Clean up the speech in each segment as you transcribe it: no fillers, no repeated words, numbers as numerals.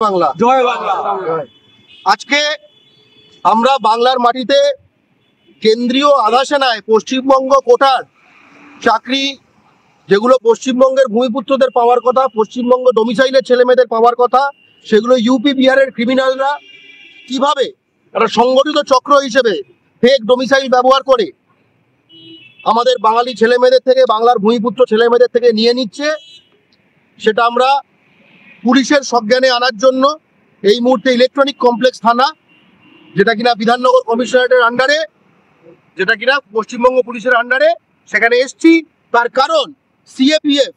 বাংলা জয় বাংলা। আজকে আমরা বাংলার মাটিতে কেন্দ্রীয় আধাসেনায় পশ্চিমবঙ্গ কোটার চাকরি যেগুলো পশ্চিমবঙ্গের ভূমিপুত্রদের পাওয়ার কথা, পশ্চিমবঙ্গ ডোমিসাইলের ছেলেমেয়েদের পাওয়ার কথা, সেগুলো ইউপি বিহারের ক্রিমিনালরা কিভাবে একটা সংগঠিত চক্র হিসেবে ফেক ডোমিসাইল ব্যবহার করে আমাদের বাঙালি ছেলেমেয়েদের থেকে, বাংলার ভূমিপুত্র ছেলেমেয়েদের থেকে নিয়ে নিচ্ছে, সেটা আমরা পুলিশের সজ্ঞানে আনার জন্য এই মুহূর্তে ইলেকট্রনিক কমপ্লেক্স থানা, যেটা কিনা বিধাননগর কমিশনারেটের আন্ডারে, যেটা কিনা পশ্চিমবঙ্গ পুলিশের আন্ডারে, সেখানে এসছি। তার কারণ সিএপিএফ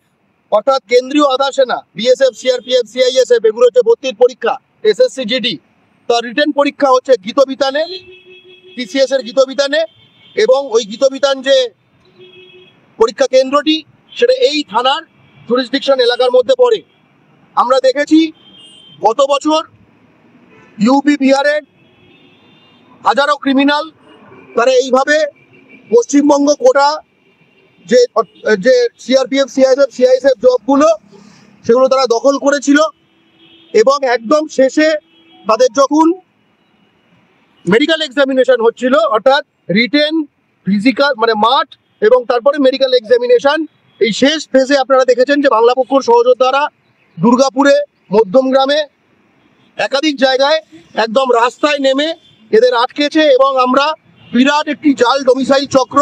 অর্থাৎ কেন্দ্রীয় আধা সেনা, বিএসএফ, সিআরপিএফ, সিআইএসএফ, এগুলো হচ্ছে ভর্তির পরীক্ষা, এসএসসি জিডি, তার রিটেন পরীক্ষা হচ্ছে গীতবিতানে, টিসিএস এর গীতবিতানে, এবং ওই গীতবিতান যে পরীক্ষা কেন্দ্রটি সেটা এই থানার জুরিসডিকশন এলাকার মধ্যে পড়ে। আমরা দেখেছি গত বছর ইউপি বিহারের হাজারো ক্রিমিনাল তারা এইভাবে পশ্চিমবঙ্গ কোটা যে সিআরপিএফ, সিআইএসএফ জবগুলো সেগুলো তারা দখল করেছিল, এবং একদম শেষে তাদের যখন মেডিকেল এক্সামিনেশন হচ্ছিল, অর্থাৎ রিটেন, ফিজিক্যাল মানে মাঠ এবং তারপরে মেডিকেল এক্সামিনেশন, এই শেষ ফেজে আপনারা দেখেছেন যে বাংলা পক্ষর সহযোদ্ধারা দুর্গাপুরে, মধ্যমগ্রামে, একাধিক জায়গায় একদম রাস্তায় নেমে এদের আটকেছে, এবং আমরা বিরাট একটি জাল ডোমিসাইল চক্র,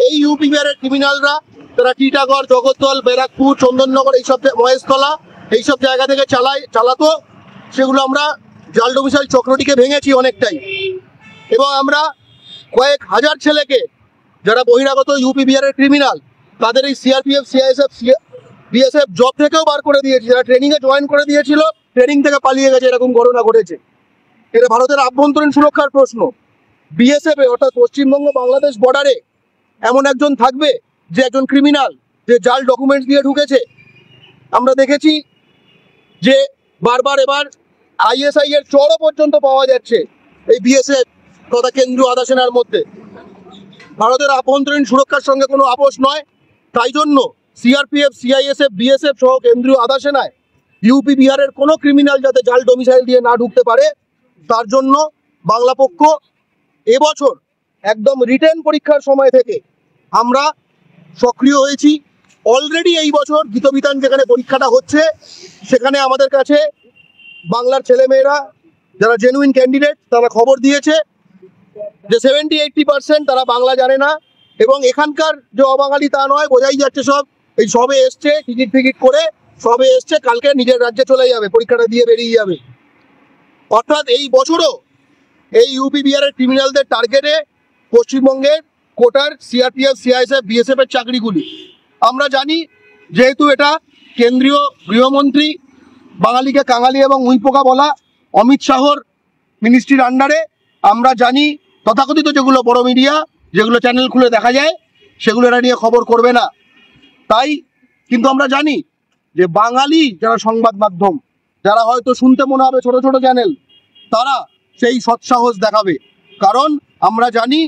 এই ইউপি বিহারের ক্রিমিনালরা তারা টিটাগড়, জগদ্দল, ব্যারাকপুর, চন্দননগর, এইসব মহেশতলা, এইসব জায়গা থেকে চালাতো, সেগুলো আমরা জাল ডোমিসাইল চক্রটিকে ভেঙেছি অনেকটাই। এবং আমরা কয়েক হাজার ছেলেকে যারা বহিরাগত ইউপি বিহারের ক্রিমিনাল, তাদের এই সিআরপিএফ, সিআইএসএফ, বিএসএফ জব থেকেও বার করে দিয়েছি। যারা ট্রেনিংয়ে জয়েন করে দিয়েছিল, ট্রেনিং থেকে পালিয়ে গেছে, এরকম ঘটনা ঘটেছে। এটা ভারতের আভ্যন্তরীণ সুরক্ষার প্রশ্ন। বিএসএফ অর্থাৎ পশ্চিমবঙ্গ বাংলাদেশ বর্ডারে এমন একজন থাকবে যে একজন ক্রিমিনাল, যে জাল ডকুমেন্টস দিয়ে ঢুকেছে। আমরা দেখেছি যে বারবার এবার আইএসআই এর চড়ও পর্যন্ত পাওয়া যাচ্ছে এই বিএসএফ তথা কেন্দ্রীয় আধা সেনার মধ্যে। ভারতের আভ্যন্তরীণ সুরক্ষার সঙ্গে কোনো আপোষ নয়। তাই জন্য সিআরপিএফ, সিআইএসএফ, বিএসএফ সহ কেন্দ্রীয় আধা সেনায় ইউপি বিহারের কোনো ক্রিমিনাল যাতে জাল ডোমিসাইল দিয়ে না ঢুকতে পারে, তার জন্য বাংলা পক্ষ এবছর একদম রিটেন পরীক্ষার সময় থেকে আমরা সক্রিয় হয়েছি। অলরেডি এই বছর গীতবিতান যেখানে পরীক্ষাটা হচ্ছে, সেখানে আমাদের কাছে বাংলার ছেলেমেয়েরা যারা জেনুইন ক্যান্ডিডেট তারা খবর দিয়েছে যে 70-80% তারা বাংলা জানে না, এবং এখানকার যে অবাঙালি তা নয়, বোঝাই যাচ্ছে সব এই সবে এসছে, টিকিট ফিকিট করে সবে এসছে, কালকে নিজের রাজ্যে চলে যাবে, পরীক্ষাটা দিয়ে বেরিয়ে যাবে। অর্থাৎ এই বছরও এই ইউপি বিহারের ক্রিমিনালদের টার্গেটে পশ্চিমবঙ্গের কোটার সিআরপিএফ, সিআইএসএফ, বিএসএফ এর চাকরিগুলি। আমরা জানি যেহেতু এটা কেন্দ্রীয় গৃহমন্ত্রী, বাঙালিকে কাঙালি এবং উইপোকা বলা অমিত শাহর মিনিস্ট্রির আন্ডারে, আমরা জানি তথাকথিত যেগুলো বড় মিডিয়া, যেগুলো চ্যানেল খুলে দেখা যায়, সেগুলো এরা নিয়ে খবর করবে না। তাই কিন্তু আমরা জানি যে বাঙালি যারা সংবাদ মাধ্যম, যারা হয়তো শুনতে মনে হবে ছোট ছোট চ্যানেল, তারা সেই সৎসাহস দেখাবে। কারণ আমরা জানি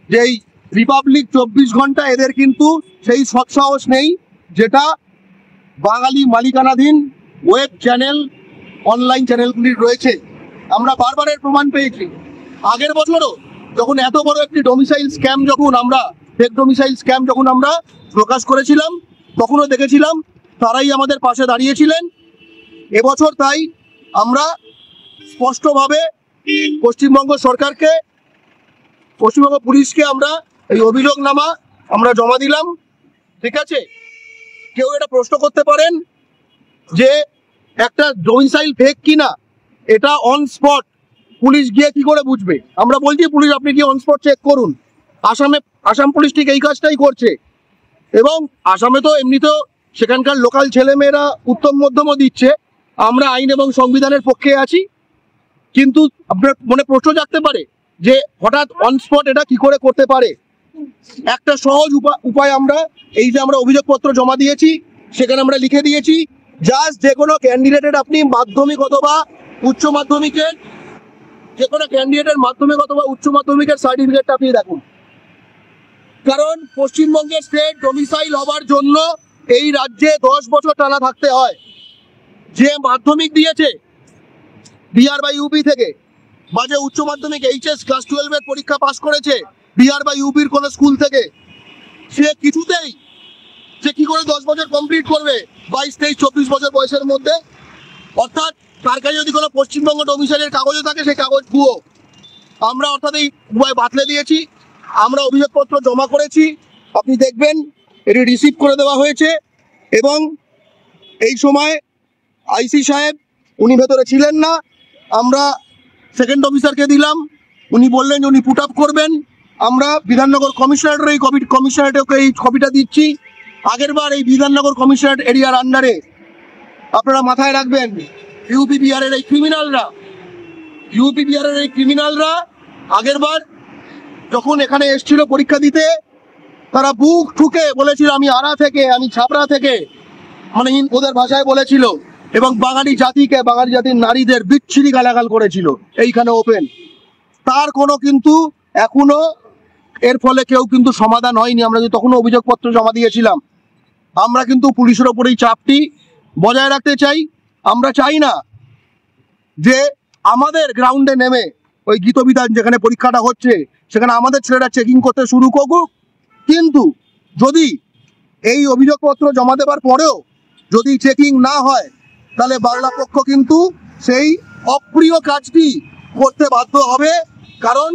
যে এই রিপাবলিক 24 ঘন্টা এদের কিন্তু সেই সৎসাহস নেই, যেটা বাঙালি মালিকানাধীন ওয়েব চ্যানেল, অনলাইন চ্যানেলগুলির রয়েছে। আমরা বারবারের প্রমাণ পেয়েছি। আগের বছরও যখন এত বড় একটি ডোমিসাইল স্ক্যাম, যখন আমরা ফেক ডোমিসাইল স্ক্যাম যখন আমরা প্রকাশ করেছিলাম, তখনও দেখেছিলাম তারাই আমাদের পাশে দাঁড়িয়েছিলেন। এবছর তাই আমরা স্পষ্টভাবে পশ্চিমবঙ্গ সরকারকে, পশ্চিমবঙ্গ পুলিশকে আমরা এই অভিযোগনামা আমরা জমা দিলাম। ঠিক আছে, কেউ এটা প্রশ্ন করতে পারেন যে একটা ডোমিসাইল ফেক কিনা, এটা অন স্পট পুলিশ গিয়ে কি করে বুঝবে? আমরা বলছি পুলিশ আপনি গিয়ে অন স্পট চেক করুন। আসাম পুলিশ ঠিক এই কাজটাই করছে, এবং আসামে তো এমনিতেও সেখানকার লোকাল ছেলেমেয়েরা উত্তম মধ্যমও দিচ্ছে। আমরা আইন এবং সংবিধানের পক্ষে আছি, কিন্তু আপনার মনে প্রশ্ন জাগতে পারে যে হঠাৎ অন স্পট এটা কি করে করতে পারে। একটা সহজ উপায় আমরা এই যে আমরা অভিযোগপত্র জমা দিয়েছি, সেখানে আমরা লিখে দিয়েছি জাস্ট যে কোনো ক্যান্ডিডেটের আপনি মাধ্যমিক অথবা উচ্চ মাধ্যমিকের, যে কোনো ক্যান্ডিডেটের মাধ্যমিক অথবা উচ্চ মাধ্যমিকের সার্টিফিকেটটা আপনি দেখুন। কারণ পশ্চিমবঙ্গের স্টেট ডোমিসাইল হবার জন্য এই রাজ্যে 10 বছর টানা থাকতে হয়। যে মাধ্যমিক দিয়েছে বিহার বা ইউপি থেকে বা যে উচ্চ মাধ্যমিক এইচএস ক্লাস 12 এর পরীক্ষা পাস করেছে বিহার বা ইউপির কোনো স্কুল থেকে, সে কিছুতেই সে কি করে 10 বছর কমপ্লিট করবে 22, 23, 24 বছর বয়সের মধ্যে? অর্থাৎ তার কাছে যদি কোনো পশ্চিমবঙ্গ ডোমিসাইলের কাগজও থাকে সেই কাগজ ভুয়ো। আমরা অর্থাৎ এই উভয় বাতলে দিয়েছি, আমরা অভিযোগপত্র জমা করেছি, আপনি দেখবেন এটি রিসিভ করে দেওয়া হয়েছে। এবং এই সময় আইসি সাহেব উনি ভেতরে ছিলেন না, আমরা সেকেন্ড অফিসারকে দিলাম, উনি বললেন যে উনি পুট আপ করবেন। আমরা বিধাননগর কমিশনারেটের এই কমিশনারেটকে এই কপিটা দিচ্ছি। আগেরবার এই বিধাননগর কমিশনারেট এরিয়ার আন্ডারে আপনারা মাথায় রাখবেন ইউপি বিহারের এই ক্রিমিনালরা আগেরবার যখন এখানে এসেছিল পরীক্ষা দিতে, তারা বুক ঠুকে বলেছিল আমি আরা থেকে, আমি ছাপড়া থেকে, মানে ওদের ভাষায় বলেছিল, এবং বাঙালি জাতির নারীদের বিচ্ছিরি গালাগাল করেছিল এইখানে ওপেন। তার কোনো কিন্তু এখনো এর ফলে কেউ কিন্তু সমাধান হয়নি। আমরা যে তখনও অভিযোগপত্র জমা দিয়েছিলাম, আমরা কিন্তু পুলিশের ওপর এই চাপটি বজায় রাখতে চাই। আমরা চাই না যে আমাদের গ্রাউন্ডে নেমে ওই গীতবিধান যেখানে পরীক্ষাটা হচ্ছে সেখানে আমাদের ছেলেরা চেকিং করতে শুরু করুক, কিন্তু যদি এই অভিযোগপত্র জমা দেওয়ার পরেও যদি চেকিং না হয় তাহলে বাংলা পক্ষ কিন্তু সেই অপ্রিয় কাজটি করতে বাধ্য হবে। কারণ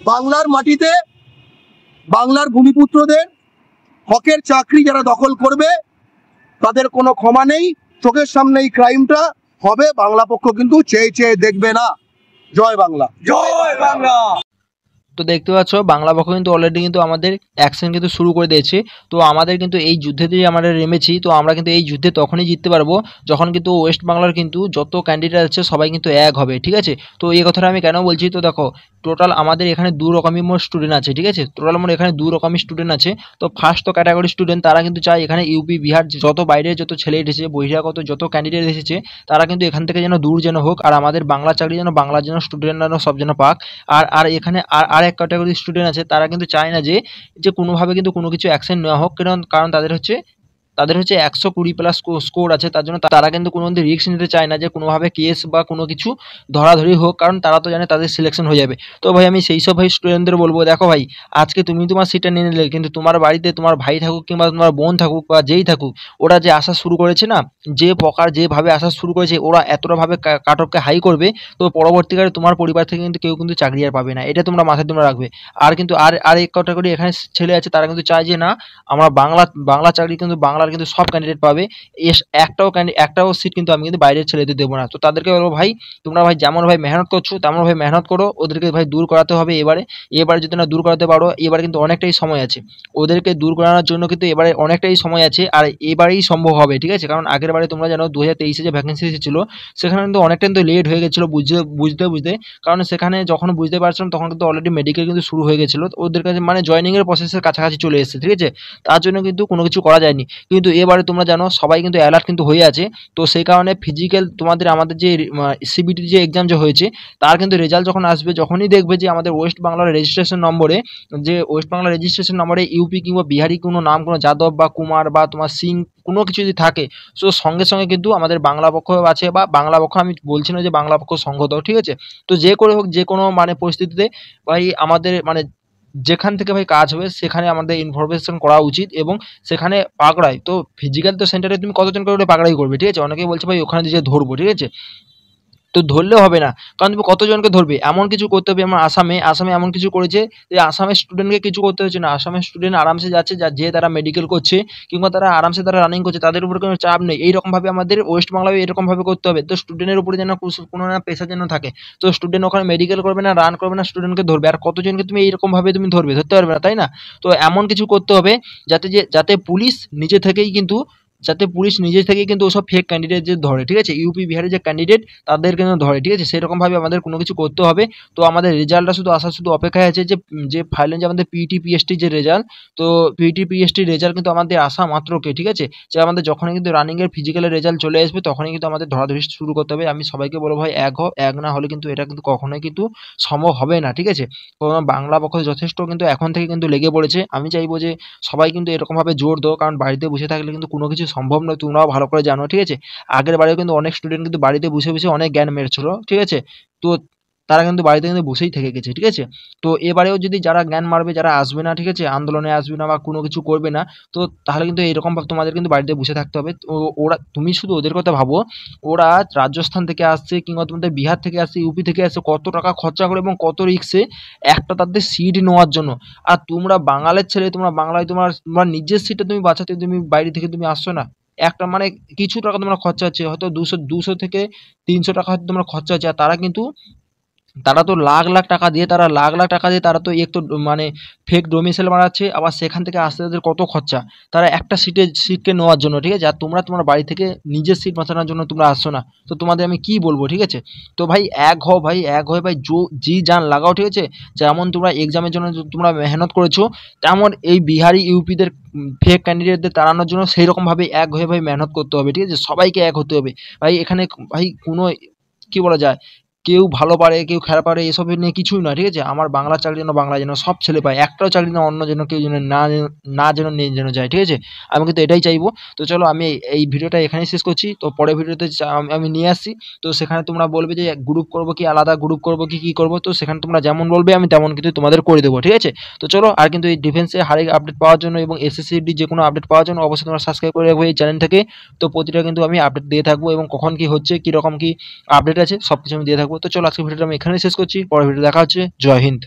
বাংলার মাটিতে বাংলার ভূমিপুত্রদের হকের চাকরি যারা দখল করবে তাদের কোনো ক্ষমা নেই। চোখের সামনে এই ক্রাইমটা হবে, বাংলা পক্ষ কিন্তু চেয়ে চেয়ে দেখবে না। জয় বাংলা, জয় বাংলা। তো দেখতে পাচ্ছ বাংলা পক্ষ কিন্তু অলরেডি কিন্তু আমাদের অ্যাকশন কিন্তু শুরু করে দিয়েছে। তো আমাদের কিন্তু এই যুদ্ধে আমরা নেমেছি, তো আমরা কিন্তু এই যুদ্ধে তখনই জিততে পারবো যখন কিন্তু ওয়েস্ট বাংলার কিন্তু যত ক্যান্ডিডেট আছে সবাই কিন্তু এক হবে, ঠিক আছে। তো এই কথাটা আমি কেন বলছি, তো দেখো টোটাল আমাদের এখানে দু রকমই মোট স্টুডেন্ট আছে, ঠিক আছে। টোটাল মোট এখানে দু রকমই স্টুডেন্ট আছে। তো ফার্স্ট তো ক্যাটাগরি স্টুডেন্ট, তারা কিন্তু চায় এখানে ইউপি বিহার যত বাইরে যত ছেলে এসেছে, বহিরাগত যত ক্যান্ডিডেট এসেছে তারা কিন্তু এখান থেকে যেন দূর যেন হোক, আর আমাদের বাংলা চাকরি যেন বাংলার যেন স্টুডেন্টরা সব যেন পাক। আর এখানে আর এক ক্যাটাগরি স্টুডেন্ট আছে, তারা কিন্তু চায় না যে কোনোভাবে কিন্তু কোনো কিছু অ্যাকশন নেওয়া হোক, কারণ তাদের হচ্ছে 120+ স্কোর আছে, তার জন্য তারা কিন্তু কোনো রিস্ক নিতে চায় না যে কোনোভাবে কেস বা কোনো কিছু ধরাধরি হোক, কারণ তারা তো জানে তাদের সিলেকশন হয়ে যাবে। তো ভাই আমি সেই সব ভাই স্টুডেন্টদের বলবো, দেখো ভাই আজকে তুমি তোমার সিটটা নিয়ে নিলে, কিন্তু তোমার বাড়িতে তোমার ভাই থাকুক কিংবা তোমার বোন থাকুক বা যেই থাকুক, ওরা যে আসা শুরু করেছে না, যেভাবে আসা শুরু করেছে, ওরা এতটাভাবে কাট অফকে হাই করবে, তো পরবর্তীকালে তোমার পরিবার থেকে কিন্তু কেউ কিন্তু চাকরি আর পাবে না, এটা তোমরা মাথায় তোমরা রাখবে। আর কিন্তু আর এক ক্যাটাগরি এখানে ছেলে আছে, তারা কিন্তু চায় যে না আমরা বাংলা চাকরি কিন্তু বাংলার কিন্তু সব ক্যান্ডিডেট পাবে, একটাও সিট কিন্তু আমি কিন্তু বাইরের ছেলেদের দেবো না। তো তাদেরকে বলবো ভাই তোমরা ভাই যেমন ভাই মেহনত করছো তেমন ভাই মেহনত করো, ওদেরকে ভাই দূর করাতে হবে এবারে যদি না দূর করাতে পারো, এবারে কিন্তু অনেকটাই সময় আছে, ওদেরকে দূর করানোর জন্য কিন্তু এবারে অনেকটাই সময় আছে, আর এবারেই সম্ভব হবে, ঠিক আছে। কারণ আগের বারে তোমরা জানো 2023-এ যে ভ্যাকেন্সি এসেছিল সেখানে কিন্তু অনেকটা কিন্তু লেট হয়ে গেছিলো বুঝতে, কারণ সেখানে যখন বুঝতে পারছিলাম তখন কিন্তু অলরেডি মেডিকেল কিন্তু শুরু হয়ে গেছিলো, ওদের কাছে মানে জয়েনিংয়ের প্রসেসের কাছাকাছি চলে এসেছে, ঠিক আছে। তার জন্য কিন্তু কোনো কিছু করা যায়নি। কিন্তু এবারে তোমরা জানো সবাই কিন্তু অ্যালার্ট কিন্তু হয়ে আছে, তো সেই কারণে ফিজিক্যাল আমাদের যে সিবিটি যে এক্সাম যে হয়েছে তার কিন্তু রেজাল্ট যখন আসবে, যখনই দেখবে যে আমাদের ওয়েস্ট বাংলার রেজিস্ট্রেশন নম্বরে ইউপি কিংবা বিহারি কোনো নাম, কোনো যাদব বা কুমার বা তোমার সিং কোনো কিছু যদি থাকে, তো সঙ্গে সঙ্গে কিন্তু আমাদের বাংলা পক্ষ আছে, বা বাংলা পক্ষ আমি বলছি না যে বাংলা পক্ষ সংহত, ঠিক আছে। তো যে করে হোক যে কোনো মানে পরিস্থিতিতে ভাই আমাদের মানে যেখান থেকে ভাই কাজ হবে সেখানে আমাদের ইনফরমেশন করা উচিত, এবং সেখানে পাকড়ায় তো ফিজিক্যাল তো সেন্টারে তুমি কতজন করে পাকড়াই করবে, ঠিক আছে। অনেকেই বলছে ভাই ওখানে যে ধরবো, ঠিক আছে, তো ধরলেও হবে না, কারণ তুমি কতজনকে ধরবে, এমন কিছু করতে হবে। আমার আসামে এমন কিছু করেছে যে আসামের স্টুডেন্টকে কিছু করতে হচ্ছে না, আসামের স্টুডেন্ট আরামসে যাচ্ছে, যে তারা মেডিকেল করছে কিংবা তারা আরামসে তারা রানিং করছে, তাদের উপরে কোনো চাপ নেই। এইরকমভাবে আমাদের ওয়েস্ট বাংলায় এরকমভাবে করতে হবে, তো স্টুডেন্টের উপরে যেন কোনো না প্রেশার যেন থাকে, তো স্টুডেন্ট ওখানে মেডিকেল করবে না, রান করবে না, স্টুডেন্টকে ধরবে, আর কতজনকে তুমি এইরকমভাবে তুমি ধরতে পারবে না, তাই না। তো এমন কিছু করতে হবে যাতে পুলিশ নিজে থেকেই কিন্তু ওসব ফেক ক্যান্ডিডেট যে ধরে, ঠিক আছে, ইউপি বিহারের যে ক্যান্ডিডেট তাদের কিন্তু ধরে, ঠিক আছে। সেরকমভাবে আমাদের কোনো কিছু করতে হবে। তো আমাদের রেজাল্টটা শুধু অপেক্ষায় আছে যে ফাইনাল যে আমাদের পিইটি পিএসটি যে রেজাল্ট, তো পিইটি পিএসটি রেজাল্ট কিন্তু আমাদের আসা মাত্রকে, ঠিক আছে, যে আমাদের যখনই কিন্তু রানিংয়ের ফিজিক্যালের রেজাল্ট চলে আসবে তখনই কিন্তু আমাদের ধরাধরি শুরু করতে হবে। আমি সবাইকে বলবো ভাই এক না হলে কিন্তু এটা কিন্তু কখনোই কিন্তু সম্ভব হবে না, ঠিক আছে। কারণ বাংলা পক্ষ যথেষ্ট কিন্তু এখন থেকে কিন্তু লেগে পড়েছে। আমি চাইবো যে সবাই কিন্তু এরকমভাবে জোর দাও, কারণ বাড়িতে বসে থাকলে কিন্তু কোনো কিছু সম্ভব নয়, তোমরাও ভালো করে জানো, ঠিক আছে? আগের বারেও কিন্তু অনেক স্টুডেন্ট কিন্তু বাড়িতে বসে বসে অনেক জ্ঞান মেরেছিল, ঠিক আছে? তো তারা কিন্তু বাড়িতে কিন্তু বসেই থেকে গেছে, ঠিক আছে? তো এবারেও যদি যারা জ্ঞান মারবে, যারা আসবে না, ঠিক আছে, আন্দোলনে আসবে না বা কোনো কিছু করবে না, তো তাহলে কিন্তু এরকম ভাবে তোমাদের কিন্তু বাড়িতে বসে থাকতে হবে। তো ওরা, তুমি শুধু ওদের কথা ভাবো, ওরা রাজস্থান থেকে আসছে কিংবা তোমাদের বিহার থেকে আসছে, ইউপি থেকে আসছে, কত টাকা খরচা করে এবং কত রিক্সে একটা তাদের সিট নেওয়ার জন্য। আর তোমরা বাঙালের ছেলে, তোমরা বাংলায় তোমার তোমার নিজের সিটটা তুমি বাঁচাতে তুমি বাইরে থেকে তুমি আসছো না। একটা মানে কিছু টাকা তোমার খরচা হচ্ছে, হয়তো 200 থেকে 300 টাকা হয়তো তোমার খরচা হচ্ছে। আর তারা তো লাখ লাখ টাকা দিয়ে, তারা তো এক তো মানে ফেক ডোমিসাইল বানাচ্ছে, আবার সেখান থেকে আসতে তাদের কত খরচা, তারা একটা সিটকে নেওয়ার জন্য, ঠিক আছে? আর তোমরা তোমার বাড়ি থেকে নিজের সিট বাঁচানোর জন্য তোমরা আসছো না, তো তোমাদের আমি কি বলবো, ঠিক আছে? তো ভাই এক হও, ভাই এক হয়ে ভাই জি জান লাগাও, ঠিক আছে? যেমন তোমরা এক্সামের জন্য তোমরা মেহনত করেছো, তেমন এই বিহারি ইউপিদের ফেক ক্যান্ডিডেটদের তাড়ানোর জন্য সেই রকম ভাবে এক হয়ে ভাই মেহনত করতে হবে, ঠিক আছে? সবাইকে এক হতে হবে ভাই। এখানে ভাই কোনো কি বলা যায়, কেউ ভালো পারে কেউ খারাপ পারে এসব নিয়ে কিছুই নয়, ঠিক আছে? আমার বাংলা চাকরি যেন বাংলা যেন সব ছেলে পায়, একটাও চাকরি না অন্য যেন কেউ যেন না যেন নিয়ে যেন যায়, ঠিক আছে? আমি কিন্তু এটাই চাইবো। তো চলো আমি এই ভিডিওটা এখানেই শেষ করছি, তো পরের ভিডিওতে আমি নিয়ে আসছি। তো সেখানে তোমরা বলবে যে গ্রুপ করবো কি আলাদা গ্রুপ করবো কি করবো, তো সেখানে তোমরা যেমন বলবে আমি তেমন কিন্তু তোমাদের করে দেবো, ঠিক আছে? তো চলো, আর কিন্তু এই ডিফেন্সে হারের আপডেট পাওয়ার জন্য এবং এসএসসি যে কোনো আপডেট পাওয়ার জন্য অবশ্যই তোমরা সাবস্ক্রাইব করে রাখবে এই চ্যানেলটাকে। তো প্রতিটা কিন্তু আমি আপডেট দিয়ে থাকবো এবং কখন কি হচ্ছে কি রকম কি আপডেট আছে সবকিছু আমি দিয়ে থাকবো। তো চলো আজকে ভিডিওটা আমি এখানেই শেষ করছি, পরের ভিডিও দেখা হচ্ছে। জয় হিন্দ।